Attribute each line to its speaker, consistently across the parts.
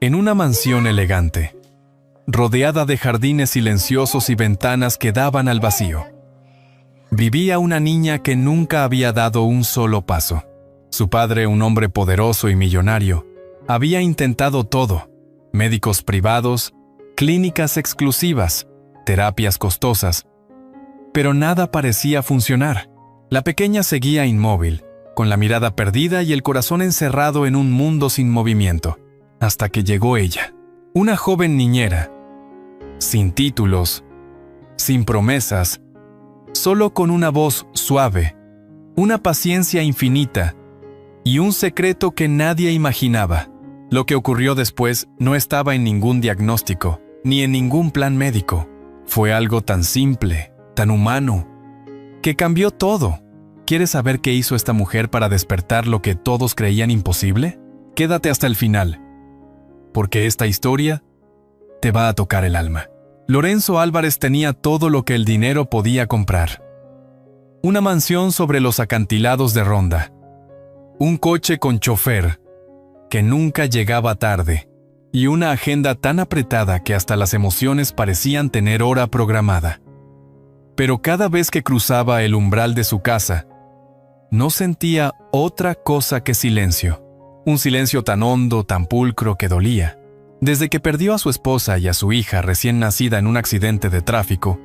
Speaker 1: En una mansión elegante, rodeada de jardines silenciosos y ventanas que daban al vacío, vivía una niña que nunca había dado un solo paso. Su padre, un hombre poderoso y millonario, había intentado todo: médicos privados, clínicas exclusivas, terapias costosas, pero nada parecía funcionar. La pequeña seguía inmóvil, con la mirada perdida y el corazón encerrado en un mundo sin movimiento, hasta que llegó ella, una joven niñera, sin títulos, sin promesas, solo con una voz suave, una paciencia infinita y un secreto que nadie imaginaba. Lo que ocurrió después no estaba en ningún diagnóstico, ni en ningún plan médico. Fue algo tan simple, tan humano, que cambió todo. ¿Quieres saber qué hizo esta mujer para despertar lo que todos creían imposible? Quédate hasta el final, porque esta historia te va a tocar el alma. Lorenzo Álvarez tenía todo lo que el dinero podía comprar: una mansión sobre los acantilados de Ronda, un coche con chofer que nunca llegaba tarde, y una agenda tan apretada que hasta las emociones parecían tener hora programada. Pero cada vez que cruzaba el umbral de su casa, no sentía otra cosa que silencio. Un silencio tan hondo, tan pulcro que dolía. Desde que perdió a su esposa y a su hija recién nacida en un accidente de tráfico,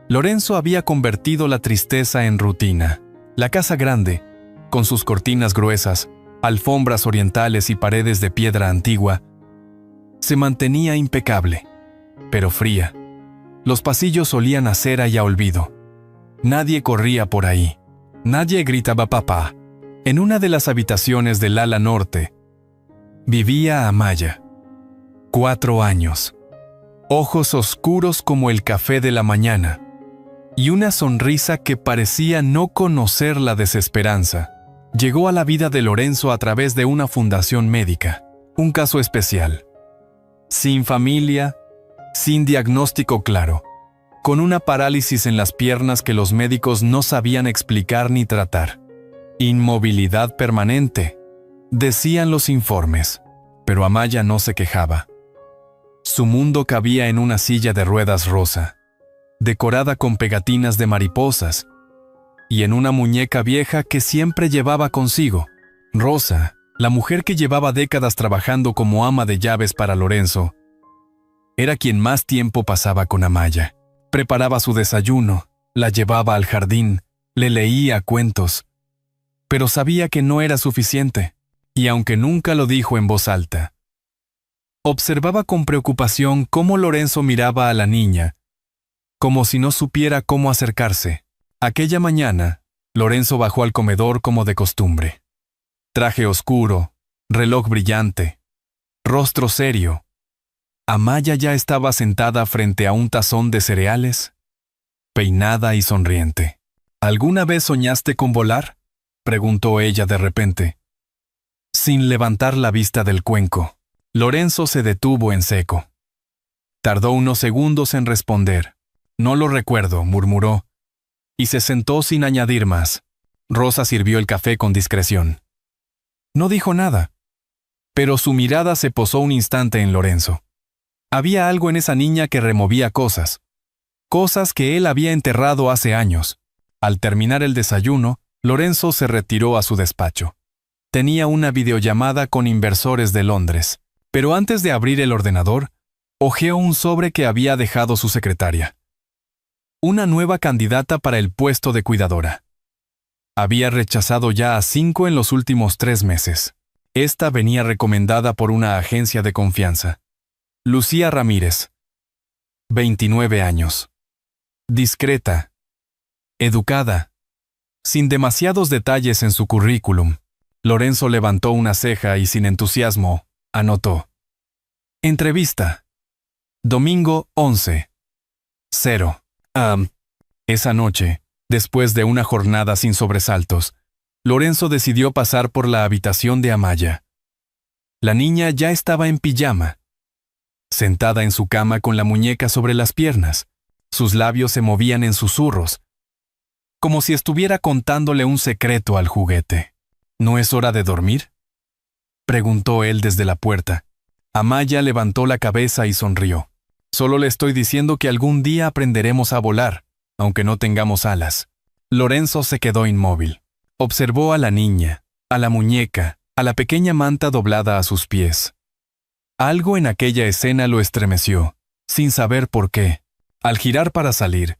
Speaker 1: Lorenzo había convertido la tristeza en rutina. La casa grande, con sus cortinas gruesas, alfombras orientales y paredes de piedra antigua, se mantenía impecable, pero fría. Los pasillos olían a cera y a olvido. Nadie corría por ahí. Nadie gritaba papá. En una de las habitaciones del ala norte vivía Amaya, 4 años, ojos oscuros como el café de la mañana, y una sonrisa que parecía no conocer la desesperanza. Llegó a la vida de Lorenzo a través de una fundación médica, un caso especial. Sin familia, sin diagnóstico claro, con una parálisis en las piernas que los médicos no sabían explicar ni tratar. Inmovilidad permanente, decían los informes, pero Amaya no se quejaba. Su mundo cabía en una silla de ruedas rosa, decorada con pegatinas de mariposas, y en una muñeca vieja que siempre llevaba consigo. Rosa, la mujer que llevaba décadas trabajando como ama de llaves para Lorenzo, era quien más tiempo pasaba con Amaya. Preparaba su desayuno, la llevaba al jardín, le leía cuentos, pero sabía que no era suficiente, y aunque nunca lo dijo en voz alta, observaba con preocupación cómo Lorenzo miraba a la niña, como si no supiera cómo acercarse. Aquella mañana, Lorenzo bajó al comedor como de costumbre. Traje oscuro, reloj brillante, rostro serio. Amaya ya estaba sentada frente a un tazón de cereales, peinada y sonriente. ¿Alguna vez soñaste con volar?, preguntó ella de repente. Sin levantar la vista del cuenco, Lorenzo se detuvo en seco. Tardó unos segundos en responder. No lo recuerdo, murmuró, y se sentó sin añadir más. Rosa sirvió el café con discreción. No dijo nada, pero su mirada se posó un instante en Lorenzo. Había algo en esa niña que removía cosas que él había enterrado hace años. Al terminar el desayuno, Lorenzo se retiró a su despacho. Tenía una videollamada con inversores de Londres, pero antes de abrir el ordenador, hojeó un sobre que había dejado su secretaria. Una nueva candidata para el puesto de cuidadora. Había rechazado ya a 5 en los últimos 3 meses. Esta venía recomendada por una agencia de confianza. Lucía Ramírez, 29 años. Discreta, educada, sin demasiados detalles en su currículum. Lorenzo levantó una ceja y sin entusiasmo, anotó. Entrevista. Domingo 11:00. Esa noche, después de una jornada sin sobresaltos, Lorenzo decidió pasar por la habitación de Amaya. La niña ya estaba en pijama, sentada en su cama con la muñeca sobre las piernas. Sus labios se movían en susurros, como si estuviera contándole un secreto al juguete. ¿No es hora de dormir?, preguntó él desde la puerta. Amaya levantó la cabeza y sonrió. Solo le estoy diciendo que algún día aprenderemos a volar, aunque no tengamos alas. Lorenzo se quedó inmóvil. Observó a la niña, a la muñeca, a la pequeña manta doblada a sus pies. Algo en aquella escena lo estremeció, sin saber por qué. Al girar para salir,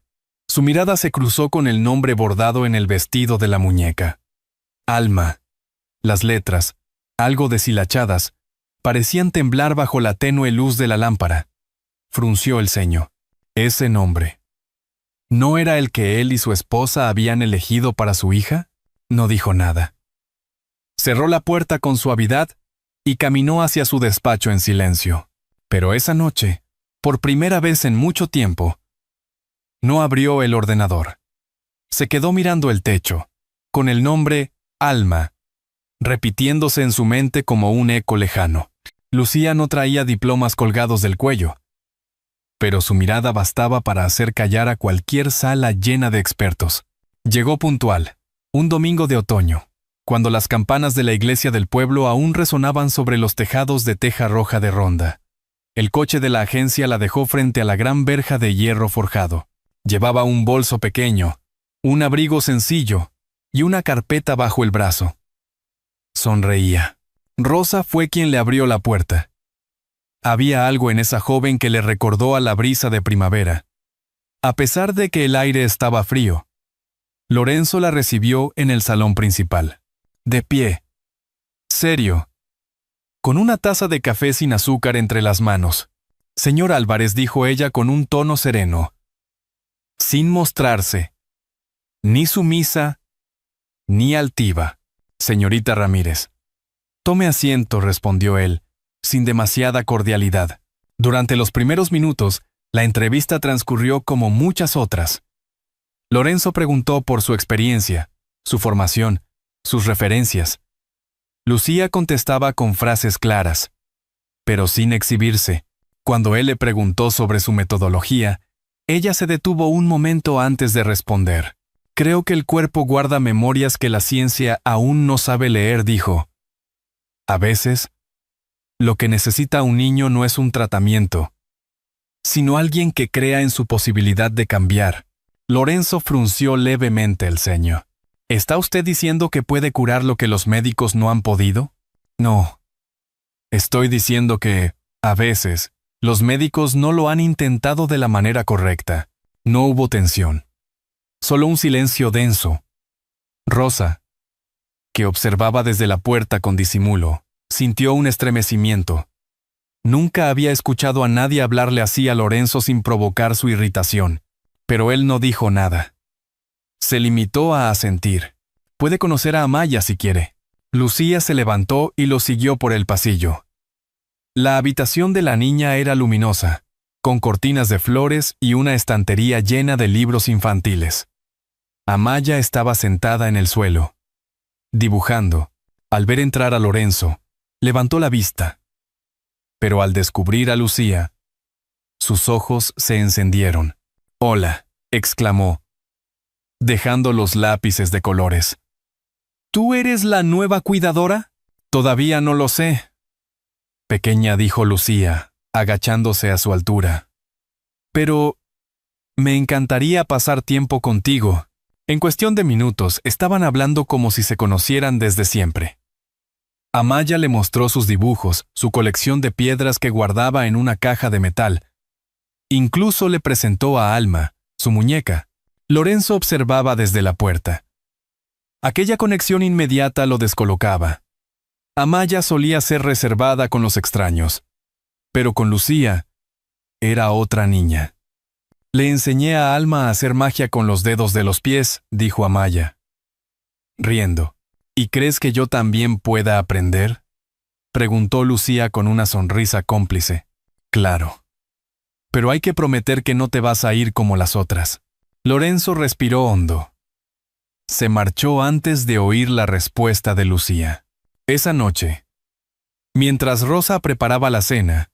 Speaker 1: su mirada se cruzó con el nombre bordado en el vestido de la muñeca. Alma. Las letras, algo deshilachadas, parecían temblar bajo la tenue luz de la lámpara. Frunció el ceño. Ese nombre. ¿No era el que él y su esposa habían elegido para su hija? No dijo nada. Cerró la puerta con suavidad y caminó hacia su despacho en silencio. Pero esa noche, por primera vez en mucho tiempo, no abrió el ordenador. Se quedó mirando el techo, con el nombre Alma, repitiéndose en su mente como un eco lejano. Lucía no traía diplomas colgados del cuello, pero su mirada bastaba para hacer callar a cualquier sala llena de expertos. Llegó puntual, un domingo de otoño, cuando las campanas de la iglesia del pueblo aún resonaban sobre los tejados de teja roja de ronda. El coche de la agencia la dejó frente a la gran verja de hierro forjado. Llevaba un bolso pequeño, un abrigo sencillo y una carpeta bajo el brazo. Sonreía. Rosa fue quien le abrió la puerta. Había algo en esa joven que le recordó a la brisa de primavera. A pesar de que el aire estaba frío, Lorenzo la recibió en el salón principal. De pie. Serio. Con una taza de café sin azúcar entre las manos. Señor Álvarez, dijo ella con un tono sereno. Sin mostrarse. Ni sumisa, ni altiva. Señorita Ramírez. Tome asiento, respondió él, sin demasiada cordialidad. Durante los primeros minutos, la entrevista transcurrió como muchas otras. Lorenzo preguntó por su experiencia, su formación, sus referencias. Lucía contestaba con frases claras, pero sin exhibirse. Cuando él le preguntó sobre su metodología, ella se detuvo un momento antes de responder. Creo que el cuerpo guarda memorias que la ciencia aún no sabe leer, dijo. A veces, lo que necesita un niño no es un tratamiento, sino alguien que crea en su posibilidad de cambiar. Lorenzo frunció levemente el ceño. ¿Está usted diciendo que puede curar lo que los médicos no han podido? No. Estoy diciendo que, a veces, los médicos no lo han intentado de la manera correcta. No hubo tensión. Solo un silencio denso. Rosa, que observaba desde la puerta con disimulo, sintió un estremecimiento. Nunca había escuchado a nadie hablarle así a Lorenzo sin provocar su irritación, pero él no dijo nada. Se limitó a asentir. Puede conocer a Amaya si quiere. Lucía se levantó y lo siguió por el pasillo. La habitación de la niña era luminosa, con cortinas de flores y una estantería llena de libros infantiles. Amaya estaba sentada en el suelo, dibujando. Al ver entrar a Lorenzo, levantó la vista. Pero al descubrir a Lucía, sus ojos se encendieron. «Hola», exclamó, dejando los lápices de colores. «¿Tú eres la nueva cuidadora?» «Todavía no lo sé», pequeña, dijo Lucía, agachándose a su altura. «Pero me encantaría pasar tiempo contigo». En cuestión de minutos, estaban hablando como si se conocieran desde siempre. Amaya le mostró sus dibujos, su colección de piedras que guardaba en una caja de metal. Incluso le presentó a Alma, su muñeca. Lorenzo observaba desde la puerta. Aquella conexión inmediata lo descolocaba. Amaya solía ser reservada con los extraños, pero con Lucía era otra niña. «Le enseñé a Alma a hacer magia con los dedos de los pies», dijo Amaya, riendo. «¿Y crees que yo también pueda aprender?», preguntó Lucía con una sonrisa cómplice. «Claro. Pero hay que prometer que no te vas a ir como las otras». Lorenzo respiró hondo. Se marchó antes de oír la respuesta de Lucía. Esa noche, mientras Rosa preparaba la cena,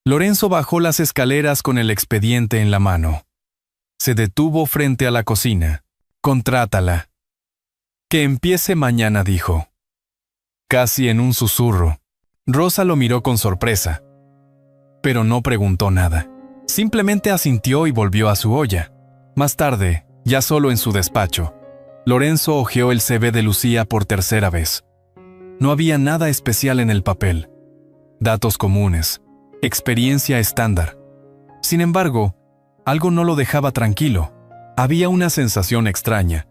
Speaker 1: Lorenzo bajó las escaleras con el expediente en la mano. Se detuvo frente a la cocina. «Contrátala». «Que empiece mañana», dijo, casi en un susurro. Rosa lo miró con sorpresa, pero no preguntó nada. Simplemente asintió y volvió a su olla. Más tarde, ya solo en su despacho, Lorenzo hojeó el CV de Lucía por tercera vez. No había nada especial en el papel. Datos comunes, experiencia estándar. Sin embargo, algo no lo dejaba tranquilo. Había una sensación extraña,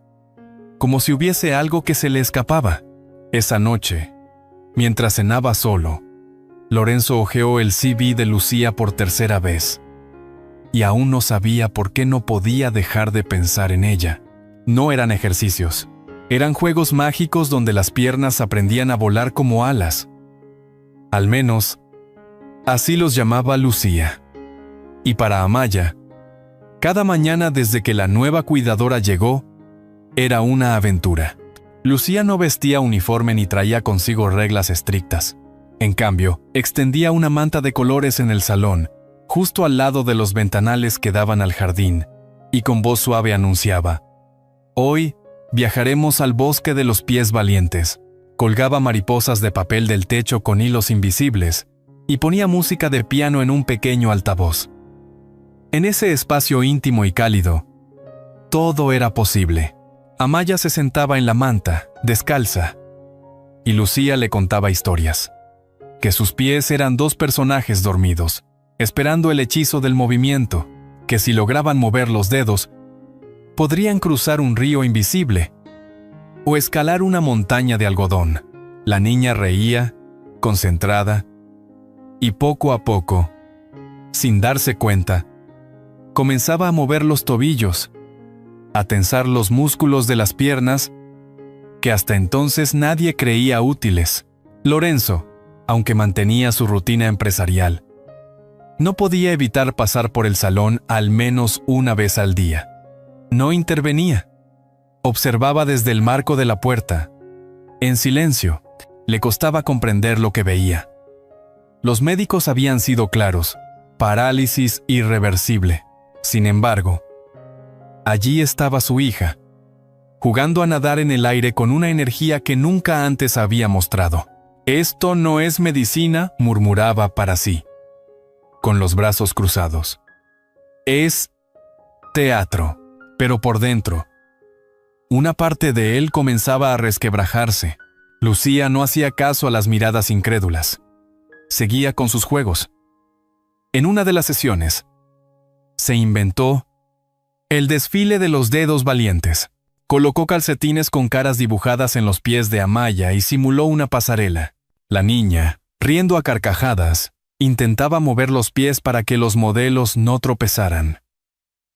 Speaker 1: como si hubiese algo que se le escapaba. Esa noche, mientras cenaba solo, Lorenzo hojeó el CV de Lucía por tercera vez. Y aún no sabía por qué no podía dejar de pensar en ella. No eran ejercicios. Eran juegos mágicos donde las piernas aprendían a volar como alas. Al menos, así los llamaba Lucía. Y para Amaya, cada mañana desde que la nueva cuidadora llegó, era una aventura. Lucía no vestía uniforme ni traía consigo reglas estrictas. En cambio, extendía una manta de colores en el salón, justo al lado de los ventanales que daban al jardín, y con voz suave anunciaba: «Hoy viajaremos al bosque de los pies valientes». Colgaba mariposas de papel del techo con hilos invisibles y ponía música de piano en un pequeño altavoz. En ese espacio íntimo y cálido, todo era posible. Amaya se sentaba en la manta, descalza, y Lucía le contaba historias. Que sus pies eran dos personajes dormidos, esperando el hechizo del movimiento, que si lograban mover los dedos, podrían cruzar un río invisible o escalar una montaña de algodón. La niña reía, concentrada, y poco a poco, sin darse cuenta, comenzaba a mover los tobillos, a tensar los músculos de las piernas que hasta entonces nadie creía útiles. Lorenzo, aunque mantenía su rutina empresarial, no podía evitar pasar por el salón al menos una vez al día. No intervenía. Observaba desde el marco de la puerta. En silencio, le costaba comprender lo que veía. Los médicos habían sido claros: parálisis irreversible. Sin embargo, allí estaba su hija, jugando a nadar en el aire con una energía que nunca antes había mostrado. «Esto no es medicina», murmuraba para sí, con los brazos cruzados. «Es teatro». Pero por dentro, una parte de él comenzaba a resquebrajarse. Lucía no hacía caso a las miradas incrédulas. Seguía con sus juegos. En una de las sesiones, se inventó el desfile de los dedos valientes. Colocó calcetines con caras dibujadas en los pies de Amaya y simuló una pasarela. La niña, riendo a carcajadas, intentaba mover los pies para que los modelos no tropezaran.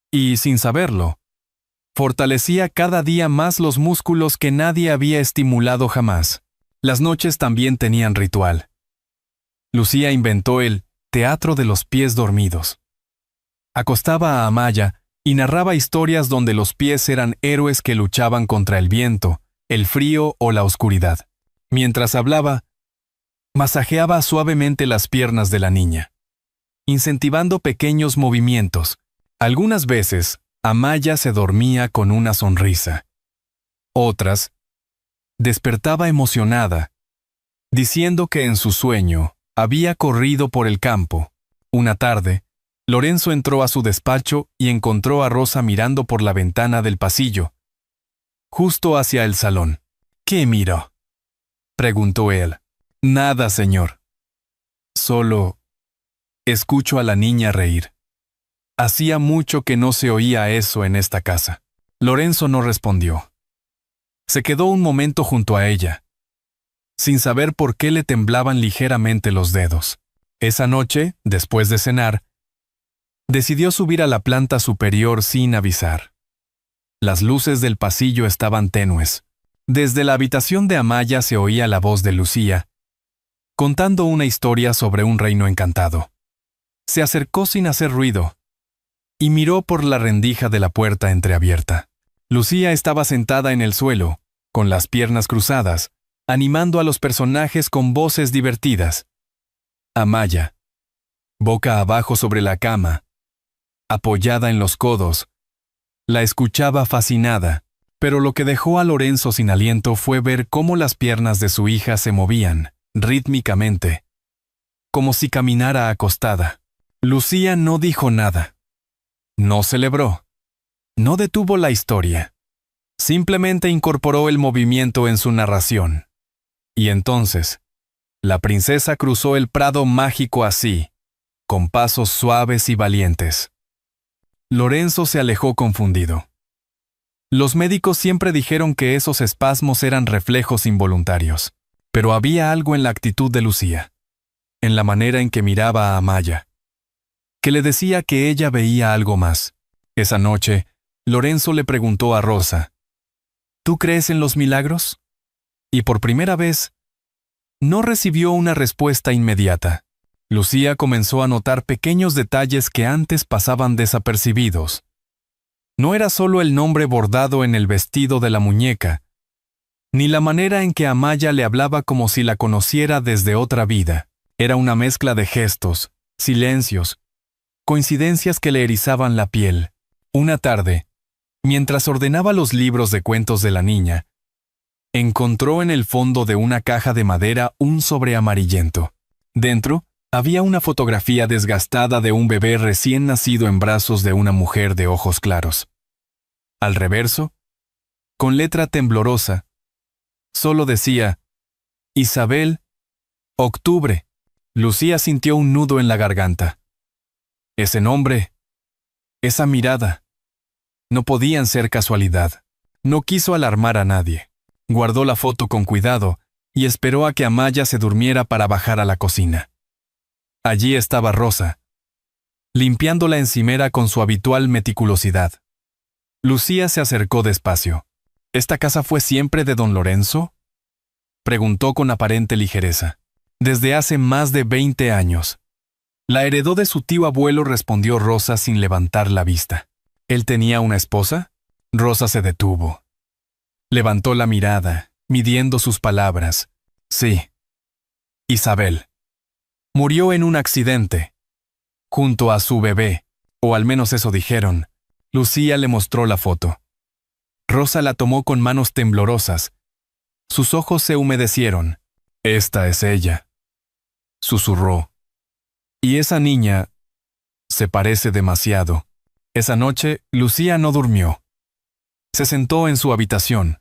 Speaker 1: Y, sin saberlo, fortalecía cada día más los músculos que nadie había estimulado jamás. Las noches también tenían ritual. Lucía inventó el teatro de los pies dormidos. Acostaba a Amaya y narraba historias donde los pies eran héroes que luchaban contra el viento, el frío o la oscuridad. Mientras hablaba, masajeaba suavemente las piernas de la niña, incentivando pequeños movimientos. Algunas veces, Amaya se dormía con una sonrisa. Otras, despertaba emocionada, diciendo que en su sueño había corrido por el campo. Una tarde, Lorenzo entró a su despacho y encontró a Rosa mirando por la ventana del pasillo, justo hacia el salón. «¿Qué miró?», preguntó él. «Nada, señor. Solo escucho a la niña reír». Hacía mucho que no se oía eso en esta casa. Lorenzo no respondió. Se quedó un momento junto a ella, sin saber por qué le temblaban ligeramente los dedos. Esa noche, después de cenar, decidió subir a la planta superior sin avisar. Las luces del pasillo estaban tenues. Desde la habitación de Amaya se oía la voz de Lucía, contando una historia sobre un reino encantado. Se acercó sin hacer ruido y miró por la rendija de la puerta entreabierta. Lucía estaba sentada en el suelo, con las piernas cruzadas, animando a los personajes con voces divertidas. Amaya, boca abajo sobre la cama, apoyada en los codos, la escuchaba fascinada, pero lo que dejó a Lorenzo sin aliento fue ver cómo las piernas de su hija se movían, rítmicamente, como si caminara acostada. Lucía no dijo nada. No celebró. No detuvo la historia. Simplemente incorporó el movimiento en su narración. Y entonces, la princesa cruzó el prado mágico así, con pasos suaves y valientes. Lorenzo se alejó confundido. Los médicos siempre dijeron que esos espasmos eran reflejos involuntarios, pero había algo en la actitud de Lucía, en la manera en que miraba a Amaya, que le decía que ella veía algo más. Esa noche, Lorenzo le preguntó a Rosa, ¿tú crees en los milagros? Y por primera vez, no recibió una respuesta inmediata. Lucía comenzó a notar pequeños detalles que antes pasaban desapercibidos. No era solo el nombre bordado en el vestido de la muñeca, ni la manera en que Amaya le hablaba como si la conociera desde otra vida. Era una mezcla de gestos, silencios, coincidencias que le erizaban la piel. Una tarde, mientras ordenaba los libros de cuentos de la niña, encontró en el fondo de una caja de madera un sobre amarillento. Dentro, había una fotografía desgastada de un bebé recién nacido en brazos de una mujer de ojos claros. Al reverso, con letra temblorosa, solo decía, Isabel, octubre. Lucía sintió un nudo en la garganta. Ese nombre, esa mirada, no podían ser casualidad. No quiso alarmar a nadie. Guardó la foto con cuidado y esperó a que Amaya se durmiera para bajar a la cocina. Allí estaba Rosa, limpiando la encimera con su habitual meticulosidad. Lucía se acercó despacio. ¿Esta casa fue siempre de don Lorenzo?, preguntó con aparente ligereza. Desde hace más de 20 años. La heredó de su tío abuelo, respondió Rosa sin levantar la vista. ¿Él tenía una esposa? Rosa se detuvo. Levantó la mirada, midiendo sus palabras. Sí. Isabel. Murió en un accidente, junto a su bebé, o al menos eso dijeron. Lucía le mostró la foto. Rosa la tomó con manos temblorosas. Sus ojos se humedecieron. Esta es ella, susurró. Y esa niña se parece demasiado. Esa noche, Lucía no durmió. Se sentó en su habitación,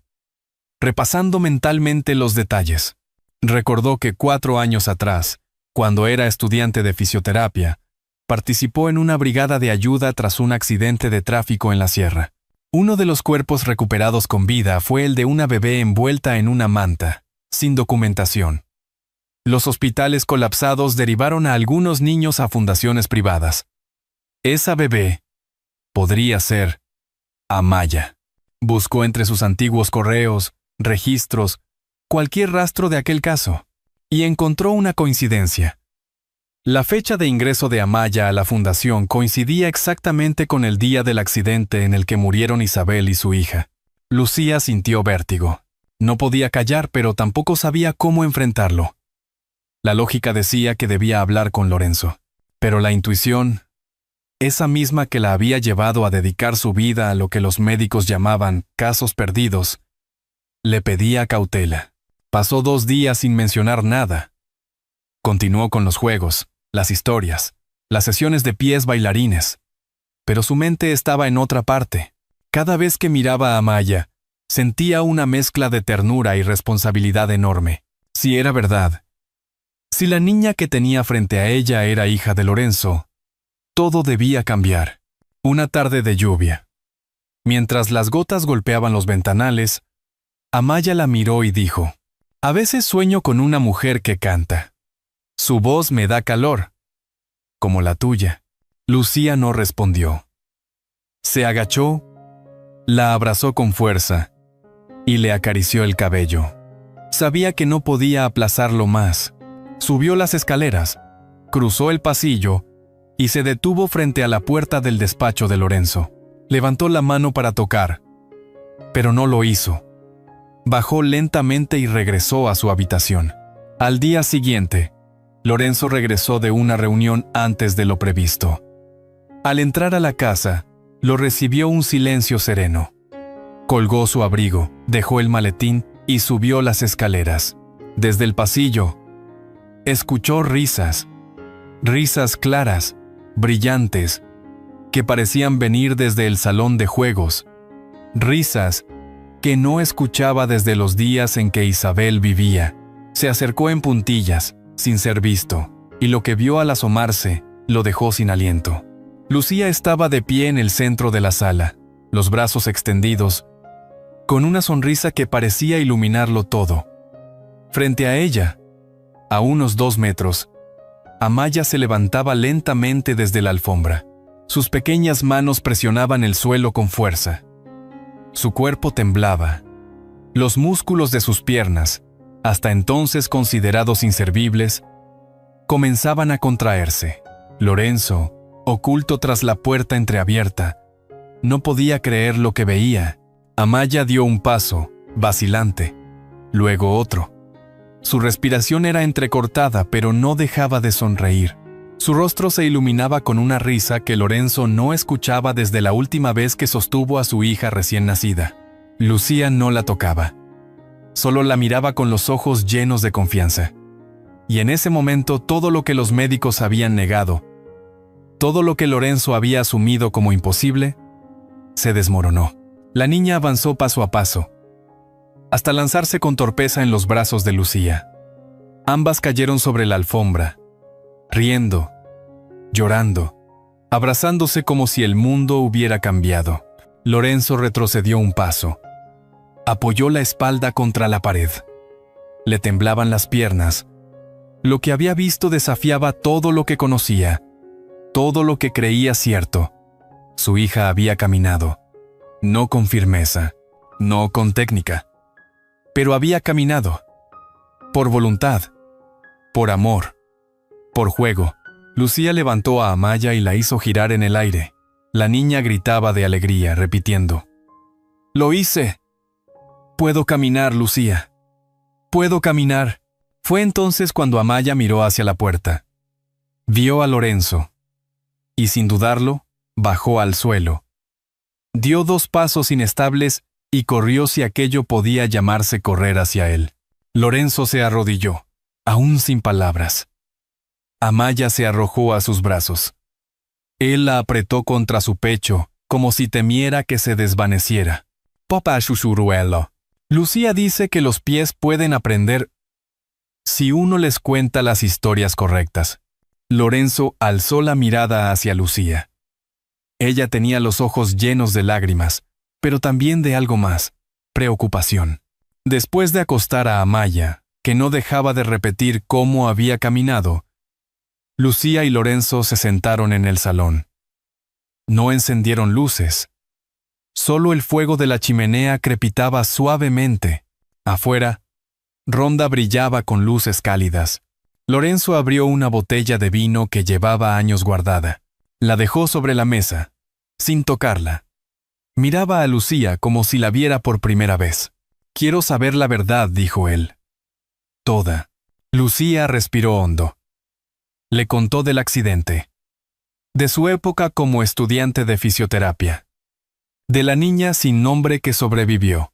Speaker 1: repasando mentalmente los detalles. Recordó que 4 años atrás, cuando era estudiante de fisioterapia, participó en una brigada de ayuda tras un accidente de tráfico en la sierra. Uno de los cuerpos recuperados con vida fue el de una bebé envuelta en una manta, sin documentación. Los hospitales colapsados derivaron a algunos niños a fundaciones privadas. Esa bebé podría ser Amaya. Buscó entre sus antiguos correos, registros, cualquier rastro de aquel caso, y encontró una coincidencia. La fecha de ingreso de Amaya a la fundación coincidía exactamente con el día del accidente en el que murieron Isabel y su hija. Lucía sintió vértigo. No podía callar, pero tampoco sabía cómo enfrentarlo. La lógica decía que debía hablar con Lorenzo, pero la intuición, esa misma que la había llevado a dedicar su vida a lo que los médicos llamaban casos perdidos, le pedía cautela. Pasó 2 días sin mencionar nada. Continuó con los juegos, las historias, las sesiones de pies bailarines. Pero su mente estaba en otra parte. Cada vez que miraba a Amaya, sentía una mezcla de ternura y responsabilidad enorme. Si era verdad, si la niña que tenía frente a ella era hija de Lorenzo, todo debía cambiar. Una tarde de lluvia. Mientras las gotas golpeaban los ventanales, Amaya la miró y dijo, «A veces sueño con una mujer que canta. Su voz me da calor, como la tuya». Lucía no respondió. Se agachó, la abrazó con fuerza y le acarició el cabello. Sabía que no podía aplazarlo más. Subió las escaleras, cruzó el pasillo y se detuvo frente a la puerta del despacho de Lorenzo. Levantó la mano para tocar, pero no lo hizo. Bajó lentamente y regresó a su habitación. Al día siguiente, Lorenzo regresó de una reunión antes de lo previsto. Al entrar a la casa, lo recibió un silencio sereno. Colgó su abrigo, dejó el maletín y subió las escaleras. Desde el pasillo, escuchó risas, Risas claras, brillantes, que parecían venir desde el salón de juegos. Risas que no escuchaba desde los días en que Isabel vivía. Se acercó en puntillas, sin ser visto, y lo que vio al asomarse lo dejó sin aliento. Lucía estaba de pie en el centro de la sala, los brazos extendidos, con una sonrisa que parecía iluminarlo todo. Frente a ella, a unos 2 metros, Amaya se levantaba lentamente desde la alfombra. Sus pequeñas manos presionaban el suelo con fuerza. Su cuerpo temblaba. Los músculos de sus piernas, hasta entonces considerados inservibles, comenzaban a contraerse. Lorenzo, oculto tras la puerta entreabierta, no podía creer lo que veía. Amaya dio un paso, vacilante, luego otro. Su respiración era entrecortada, pero no dejaba de sonreír. Su rostro se iluminaba con una risa que Lorenzo no escuchaba desde la última vez que sostuvo a su hija recién nacida. Lucía no la tocaba. Solo la miraba con los ojos llenos de confianza. Y en ese momento todo lo que los médicos habían negado, todo lo que Lorenzo había asumido como imposible, se desmoronó. La niña avanzó paso a paso, hasta lanzarse con torpeza en los brazos de Lucía. Ambas cayeron sobre la alfombra, riendo, llorando, abrazándose como si el mundo hubiera cambiado. Lorenzo retrocedió un paso. Apoyó la espalda contra la pared. Le temblaban las piernas. Lo que había visto desafiaba todo lo que conocía, todo lo que creía cierto. Su hija había caminado, no con firmeza, no con técnica, pero había caminado, por voluntad, por amor, por juego. Lucía levantó a Amaya y la hizo girar en el aire. La niña gritaba de alegría, repitiendo: «¡Lo hice! Puedo caminar, Lucía. Puedo caminar». Fue entonces cuando Amaya miró hacia la puerta. Vio a Lorenzo, y sin dudarlo, bajó al suelo. Dio 2 pasos inestables y corrió si aquello podía llamarse correr hacia él. Lorenzo se arrodilló, aún sin palabras. Amaya se arrojó a sus brazos. Él la apretó contra su pecho, como si temiera que se desvaneciera. «Papá chuchuruelo». Lucía dice que los pies pueden aprender si uno les cuenta las historias correctas. Lorenzo alzó la mirada hacia Lucía. Ella tenía los ojos llenos de lágrimas, pero también de algo más, preocupación. Después de acostar a Amaya, que no dejaba de repetir cómo había caminado, Lucía y Lorenzo se sentaron en el salón. No encendieron luces. Solo el fuego de la chimenea crepitaba suavemente. Afuera, Ronda brillaba con luces cálidas. Lorenzo abrió una botella de vino que llevaba años guardada. La dejó sobre la mesa, sin tocarla. Miraba a Lucía como si la viera por primera vez. «Quiero saber la verdad», dijo él. «Toda». Lucía respiró hondo. Le contó del accidente, de su época como estudiante de fisioterapia, de la niña sin nombre que sobrevivió,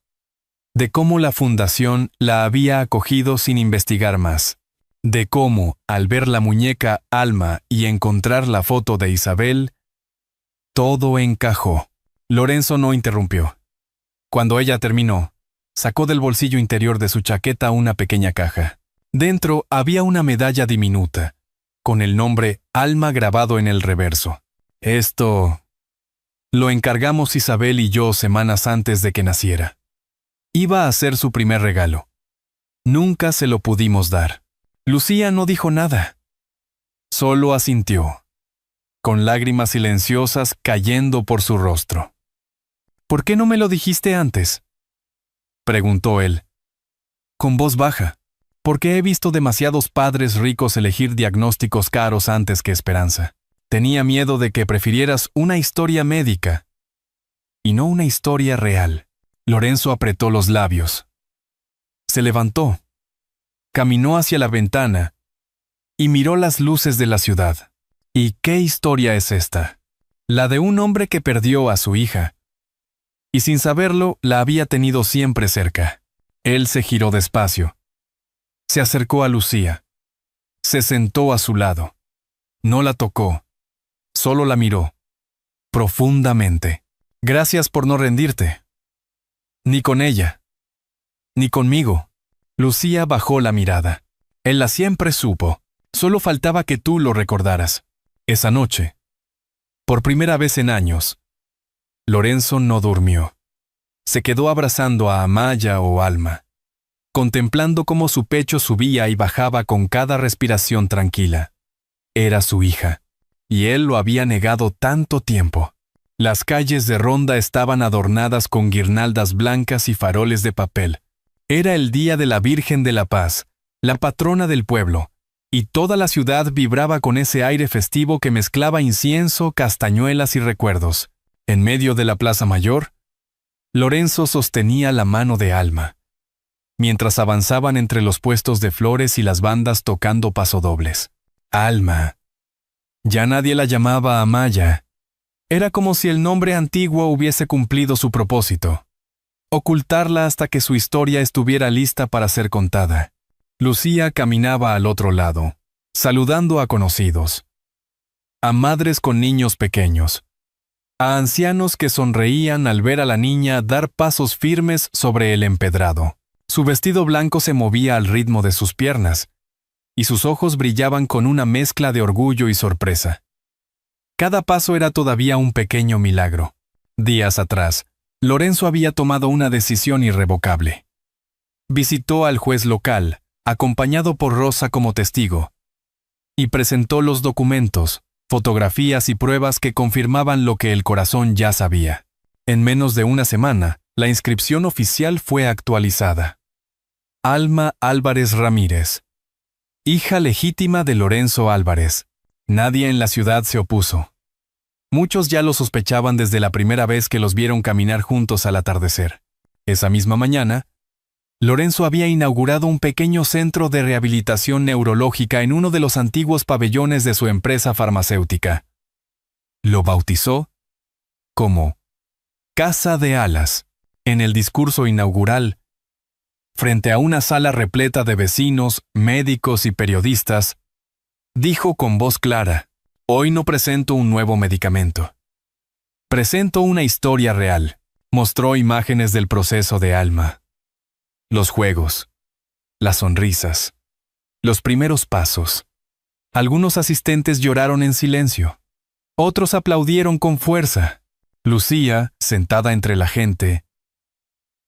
Speaker 1: de cómo la fundación la había acogido sin investigar más, de cómo, al ver la muñeca Alma y encontrar la foto de Isabel, todo encajó. Lorenzo no interrumpió. Cuando ella terminó, sacó del bolsillo interior de su chaqueta una pequeña caja. Dentro había una medalla diminuta, con el nombre Alma grabado en el reverso. «Esto lo encargamos Isabel y yo semanas antes de que naciera. Iba a ser su primer regalo. Nunca se lo pudimos dar». Lucía no dijo nada. Solo asintió, con lágrimas silenciosas cayendo por su rostro. «¿Por qué no me lo dijiste antes?», preguntó él, con voz baja. «Porque he visto demasiados padres ricos elegir diagnósticos caros antes que esperanza. Tenía miedo de que prefirieras una historia médica y no una historia real». Lorenzo apretó los labios. Se levantó, caminó hacia la ventana y miró las luces de la ciudad. ¿Y qué historia es esta? La de un hombre que perdió a su hija, y sin saberlo la había tenido siempre cerca. Él se giró despacio. Se acercó a Lucía. Se sentó a su lado. No la tocó, solo la miró, profundamente. Gracias por no rendirte. Ni con ella, ni conmigo. Lucía bajó la mirada. Él la siempre supo, solo faltaba que tú lo recordaras. Esa noche, por primera vez en años, Lorenzo no durmió. Se quedó abrazando a Amaya o Alma, contemplando cómo su pecho subía y bajaba con cada respiración tranquila. Era su hija, y él lo había negado tanto tiempo. Las calles de Ronda estaban adornadas con guirnaldas blancas y faroles de papel. Era el día de la Virgen de la Paz, la patrona del pueblo, y toda la ciudad vibraba con ese aire festivo que mezclaba incienso, castañuelas y recuerdos. En medio de la Plaza Mayor, Lorenzo sostenía la mano de Alma, mientras avanzaban entre los puestos de flores y las bandas tocando pasodobles. Alma. Ya nadie la llamaba Amaya. Era como si el nombre antiguo hubiese cumplido su propósito: ocultarla hasta que su historia estuviera lista para ser contada. Lucía caminaba al otro lado, saludando a conocidos, a madres con niños pequeños, a ancianos que sonreían al ver a la niña dar pasos firmes sobre el empedrado. Su vestido blanco se movía al ritmo de sus piernas, y sus ojos brillaban con una mezcla de orgullo y sorpresa. Cada paso era todavía un pequeño milagro. Días atrás, Lorenzo había tomado una decisión irrevocable. Visitó al juez local, acompañado por Rosa como testigo, y presentó los documentos, fotografías y pruebas que confirmaban lo que el corazón ya sabía. En menos de una semana, la inscripción oficial fue actualizada. Alma Álvarez Ramírez, hija legítima de Lorenzo Álvarez. Nadie en la ciudad se opuso. Muchos ya lo sospechaban desde la primera vez que los vieron caminar juntos al atardecer. Esa misma mañana, Lorenzo había inaugurado un pequeño centro de rehabilitación neurológica en uno de los antiguos pabellones de su empresa farmacéutica. Lo bautizó como Casa de Alas. En el discurso inaugural, frente a una sala repleta de vecinos, médicos y periodistas, dijo con voz clara: hoy no presento un nuevo medicamento. Presento una historia real. Mostró imágenes del proceso de Alma. Los juegos, las sonrisas, los primeros pasos. Algunos asistentes lloraron en silencio. Otros aplaudieron con fuerza. Lucía, sentada entre la gente,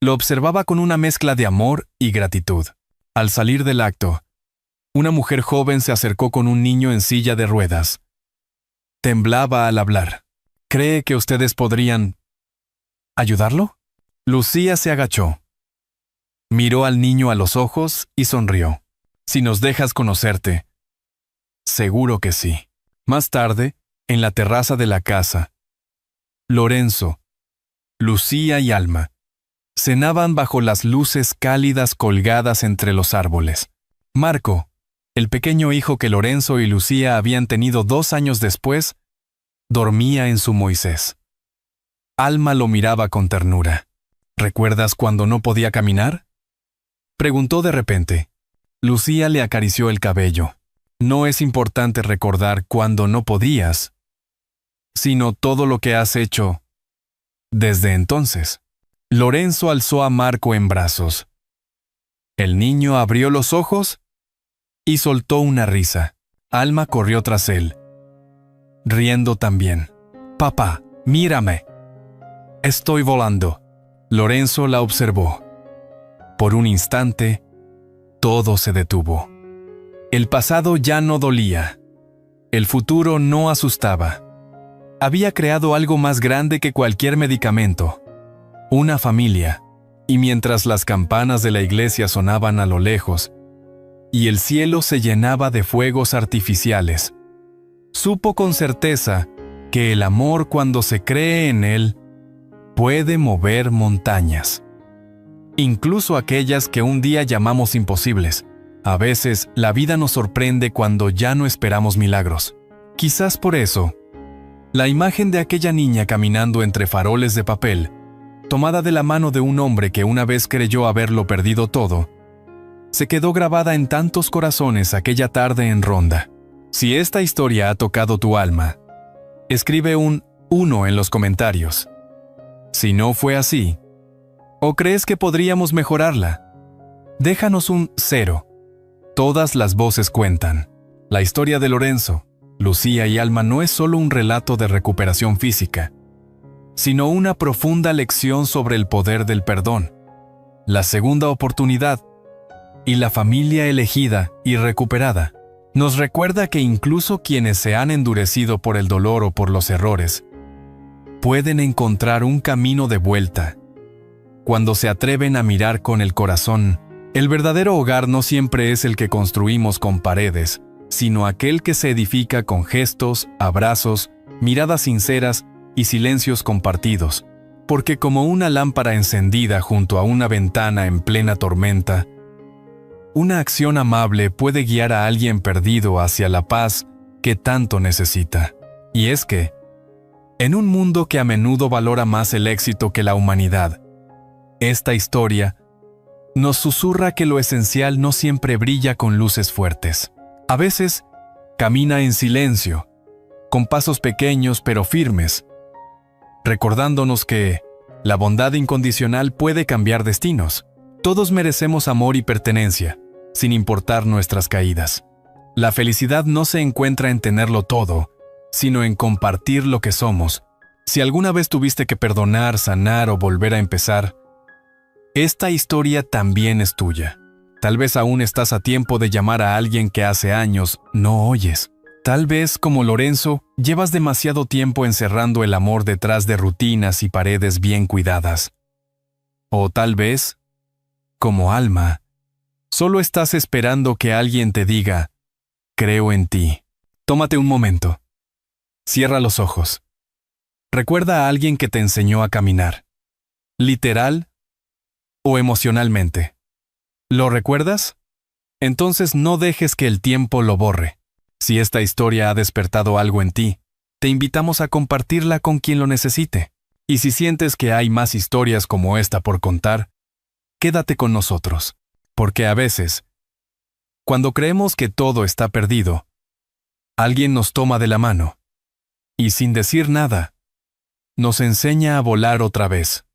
Speaker 1: lo observaba con una mezcla de amor y gratitud. Al salir del acto, una mujer joven se acercó con un niño en silla de ruedas. Temblaba al hablar. ¿Cree que ustedes podrían ayudarlo? Lucía se agachó. Miró al niño a los ojos y sonrió. Si nos dejas conocerte. Seguro que sí. Más tarde, en la terraza de la casa, Lorenzo, Lucía y Alma cenaban bajo las luces cálidas colgadas entre los árboles. Marco, el pequeño hijo que Lorenzo y Lucía habían tenido 2 años después, dormía en su Moisés. Alma lo miraba con ternura. ¿Recuerdas cuando no podía caminar?, preguntó de repente. Lucía le acarició el cabello. No es importante recordar cuándo no podías, sino todo lo que has hecho desde entonces. Lorenzo alzó a Marco en brazos. El niño abrió los ojos y soltó una risa. Alma corrió tras él, riendo también. Papá, mírame. Estoy volando. Lorenzo la observó. Por un instante, todo se detuvo. El pasado ya no dolía. El futuro no asustaba. Había creado algo más grande que cualquier medicamento. Una familia. Y mientras las campanas de la iglesia sonaban a lo lejos, y el cielo se llenaba de fuegos artificiales, supo con certeza que el amor, cuando se cree en él, puede mover montañas. Incluso aquellas que un día llamamos imposibles. A veces, la vida nos sorprende cuando ya no esperamos milagros. Quizás por eso, la imagen de aquella niña caminando entre faroles de papel, tomada de la mano de un hombre que una vez creyó haberlo perdido todo, se quedó grabada en tantos corazones aquella tarde en Ronda. Si esta historia ha tocado tu alma, escribe un 1 en los comentarios. Si no fue así, o crees que podríamos mejorarla, déjanos un 0. Todas las voces cuentan. La historia de Lorenzo, Lucía y Alma no es solo un relato de recuperación física, sino una profunda lección sobre el poder del perdón, la segunda oportunidad y la familia elegida y recuperada. Nos recuerda que incluso quienes se han endurecido por el dolor o por los errores, pueden encontrar un camino de vuelta. Cuando se atreven a mirar con el corazón, el verdadero hogar no siempre es el que construimos con paredes, sino aquel que se edifica con gestos, abrazos, miradas sinceras y silencios compartidos. Porque como una lámpara encendida junto a una ventana en plena tormenta, una acción amable puede guiar a alguien perdido hacia la paz que tanto necesita. Y es que, en un mundo que a menudo valora más el éxito que la humanidad, esta historia nos susurra que lo esencial no siempre brilla con luces fuertes. A veces, camina en silencio, con pasos pequeños pero firmes, recordándonos que la bondad incondicional puede cambiar destinos. Todos merecemos amor y pertenencia, sin importar nuestras caídas. La felicidad no se encuentra en tenerlo todo, sino en compartir lo que somos. Si alguna vez tuviste que perdonar, sanar o volver a empezar, esta historia también es tuya. Tal vez aún estás a tiempo de llamar a alguien que hace años no oyes. Tal vez, como Lorenzo, llevas demasiado tiempo encerrando el amor detrás de rutinas y paredes bien cuidadas. O tal vez, como Alma, solo estás esperando que alguien te diga, creo en ti. Tómate un momento. Cierra los ojos. Recuerda a alguien que te enseñó a caminar. ¿Literal o emocionalmente? ¿Lo recuerdas? Entonces no dejes que el tiempo lo borre. Si esta historia ha despertado algo en ti, te invitamos a compartirla con quien lo necesite. Y si sientes que hay más historias como esta por contar, quédate con nosotros. Porque a veces, cuando creemos que todo está perdido, alguien nos toma de la mano y sin decir nada, nos enseña a volar otra vez.